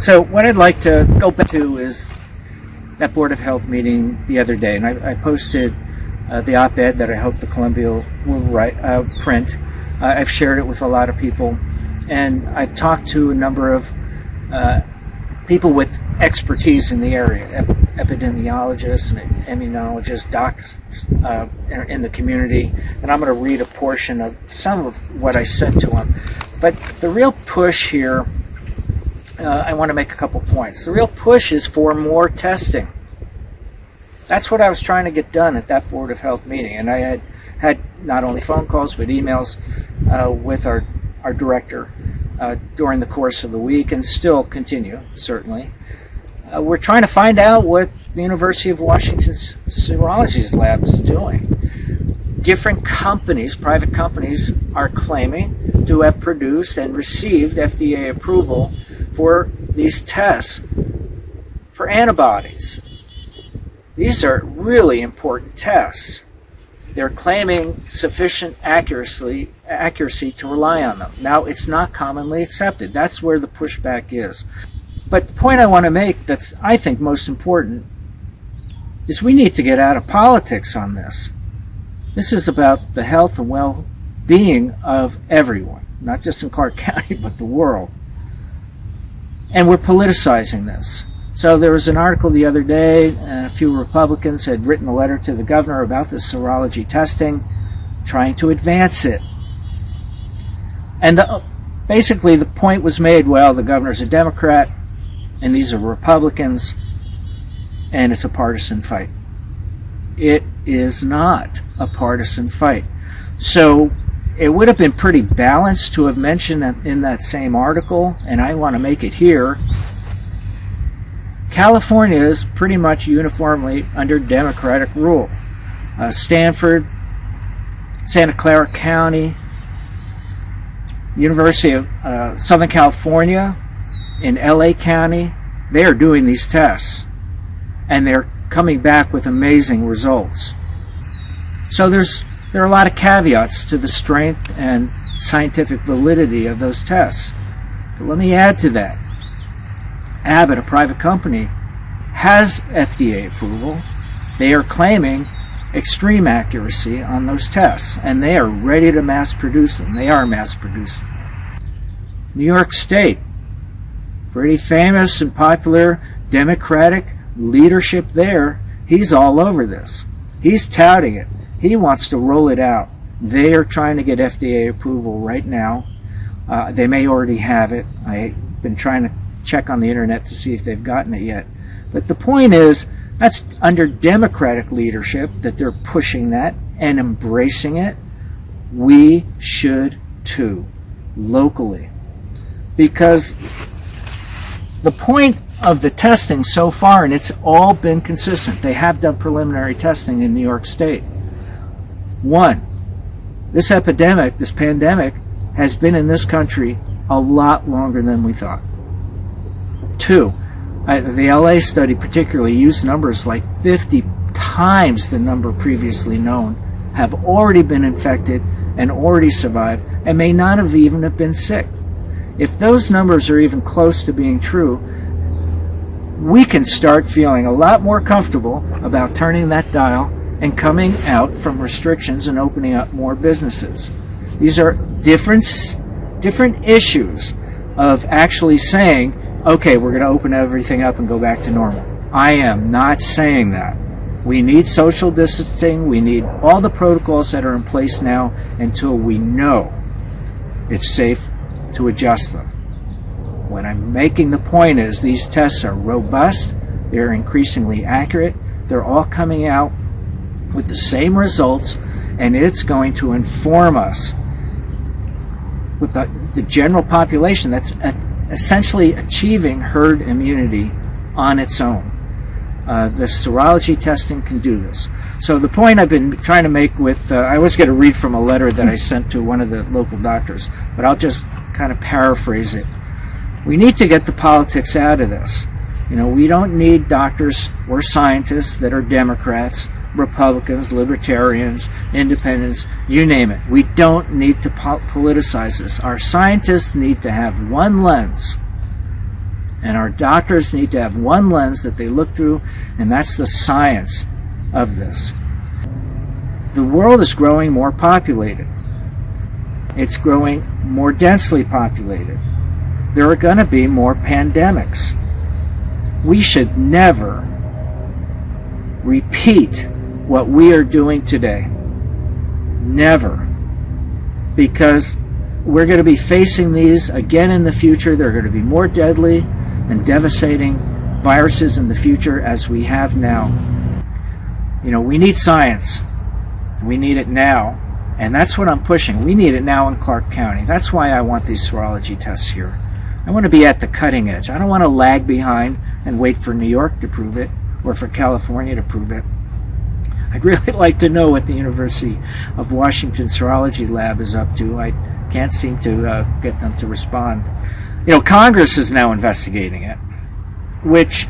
So what I'd like to go back to is that Board of Health meeting the other day, and I posted the op-ed that I hope the Columbia will print. I've shared it with a lot of people, and I've talked to a number of people with expertise in the area, epidemiologists and immunologists, doctors in the community, and I'm going to read a portion of some of what I said to them. But the real push here, I want to make a couple points. The real push is for more testing. That's what I was trying to get done at that Board of Health meeting, and I had not only phone calls but emails with our director during the course of the week, and still continue, certainly. We're trying to find out what the University of Washington's Serology lab is doing. Different companies, private companies, are claiming to have produced and received FDA approval for these tests for antibodies. These are really important tests. They're claiming sufficient accuracy to rely on them. Now, it's not commonly accepted. That's where the pushback is. But the point I want to make that's, I think, most important is we need to get out of politics on this. This is about the health and well-being of everyone, not just in Clark County, but the world. And we're politicizing this. So there was an article the other day, and a few Republicans had written a letter to the governor about this serology testing, trying to advance it. And basically the point was made, well, the governor's a Democrat, and these are Republicans, and it's a partisan fight. It is not a partisan fight. So it would have been pretty balanced to have mentioned in that same article, and I want to make it here. California is pretty much uniformly under Democratic rule. Stanford, Santa Clara County, University of Southern California, in LA County, they are doing these tests, and they're coming back with amazing results. So there are a lot of caveats to the strength and scientific validity of those tests. But let me add to that. Abbott, a private company, has FDA approval. They are claiming extreme accuracy on those tests, and they are ready to mass produce them. They are mass producing. New York State, pretty famous and popular Democratic leadership there, he's all over this. He's touting it. He wants to roll it out. They are trying to get FDA approval right now. They may already have it. I've been trying to check on the internet to see if they've gotten it yet. But the point is, that's under Democratic leadership that they're pushing that and embracing it. We should too, locally. Because the point of the testing so far, and it's all been consistent, they have done preliminary testing in New York State. One, this epidemic, this pandemic, has been in this country a lot longer than we thought. Two, the LA study particularly used numbers like 50 times the number previously known have already been infected and already survived and may not have even have been sick. If those numbers are even close to being true, we can start feeling a lot more comfortable about turning that dial and coming out from restrictions and opening up more businesses. These are different issues of actually saying, okay, we're going to open everything up and go back to normal. I am not saying that. We need social distancing. We need all the protocols that are in place now until we know it's safe to adjust them. What I'm making the point is these tests are robust. They're increasingly accurate. They're all coming out with the same results, and it's going to inform us with the general population that's essentially achieving herd immunity on its own. The serology testing can do this. So the point I've been trying to make with, I was going to read from a letter that I sent to one of the local doctors, but I'll just kind of paraphrase it. We need to get the politics out of this. You know, we don't need doctors or scientists that are Democrats, Republicans, Libertarians, Independents, you name it. We don't need to politicize this. Our scientists need to have one lens, And our doctors need to have one lens that they look through, and that's the science of this. The world is growing more populated. It's growing more densely populated. There are going to be more pandemics. We should never repeat what we are doing today. Never. Because we're going to be facing these again in the future. They're going to be more deadly and devastating viruses in the future as we have now. You know, we need science. We need it now. And that's what I'm pushing. We need it now in Clark County. That's why I want these serology tests here. I want to be at the cutting edge. I don't want to lag behind and wait for New York to prove it or for California to prove it. I'd really like to know what the University of Washington Serology Lab is up to. I can't seem to get them to respond. You know, Congress is now investigating it, which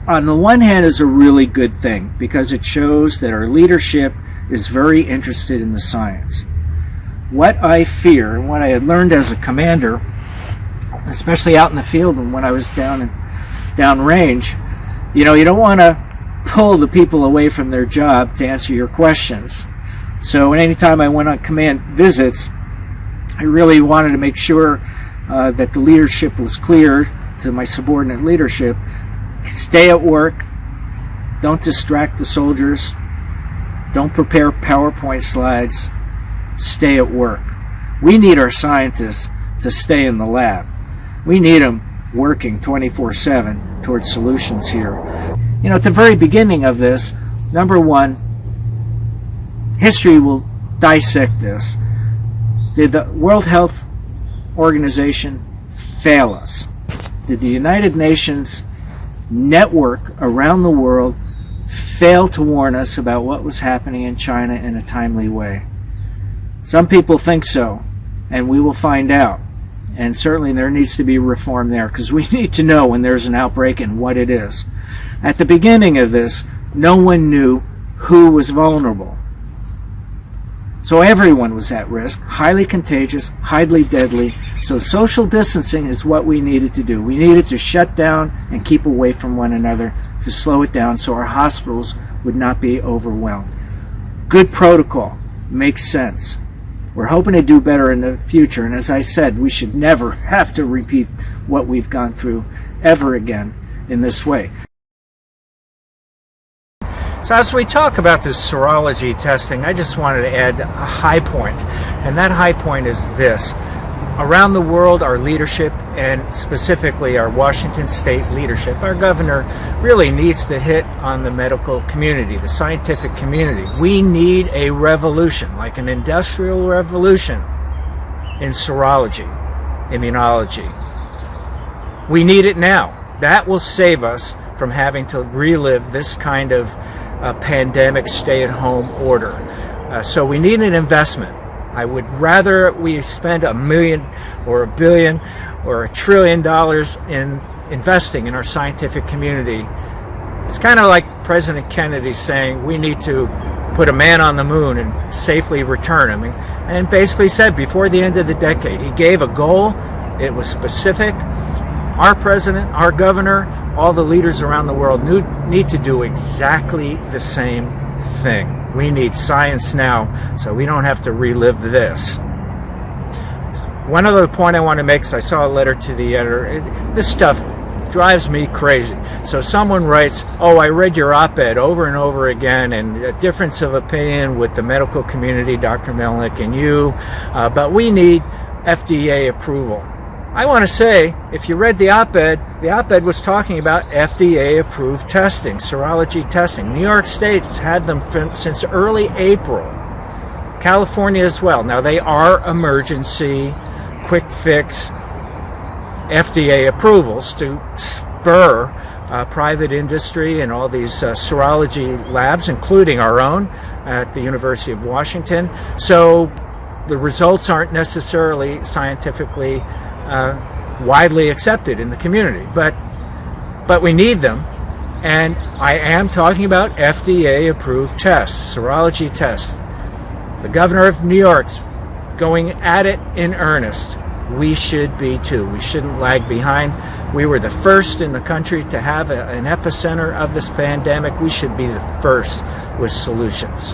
on the one hand is a really good thing because it shows that our leadership is very interested in the science. What I fear, and what I had learned as a commander, especially out in the field and when I was downrange, you know, you don't want to pull the people away from their job to answer your questions. So anytime I went on command visits, I really wanted to make sure that the leadership was clear to my subordinate leadership. Stay at work. Don't distract the soldiers. Don't prepare PowerPoint slides. Stay at work. We need our scientists to stay in the lab. We need them working 24/7 towards solutions here. You know, at the very beginning of this, number one, history will dissect this. Did the World Health Organization fail us? Did the United Nations network around the world fail to warn us about what was happening in China in a timely way? Some people think so, and we will find out. And certainly there needs to be reform there because we need to know when there's an outbreak and what it is. At the beginning of this, no one knew who was vulnerable. So everyone was at risk, highly contagious, highly deadly. So social distancing is what we needed to do. We needed to shut down and keep away from one another to slow it down so our hospitals would not be overwhelmed. Good protocol, makes sense. We're hoping to do better in the future, and as I said, we should never have to repeat what we've gone through ever again in this way. So as we talk about this serology testing, I just wanted to add a high point, and that high point is this. Around the world, our leadership, and specifically our Washington State leadership, our governor really needs to hit on the medical community, the scientific community. We need a revolution, like an industrial revolution in serology, immunology. We need it now. That will save us from having to relive this kind of pandemic stay-at-home order. So we need an investment. I would rather we spend $1 million or $1 billion or $1 trillion in investing in our scientific community. It's kind of like President Kennedy saying we need to put a man on the moon and safely return him, and basically said before the end of the decade. He gave a goal. It was specific. Our president, our governor, all the leaders around the world need to do exactly the same thing. We need science now so we don't have to relive this. One other point I want to make is I saw a letter to the editor. This stuff drives me crazy. So someone writes, oh, I read your op-ed over and over again, and a difference of opinion with the medical community, Dr. Melnick and you, but we need FDA approval. I want to say, if you read the op-ed was talking about FDA-approved testing, serology testing. New York State has had them since early April. California as well. Now, they are emergency, quick fix FDA approvals to spur private industry and all these serology labs, including our own at the University of Washington. So the results aren't necessarily scientifically widely accepted in the community, but we need them, and I am talking about FDA-approved tests, serology tests. The governor of New York's going at it in earnest. we should be too. We shouldn't lag behind. We were the first in the country to have an epicenter of this pandemic. We should be the first with solutions.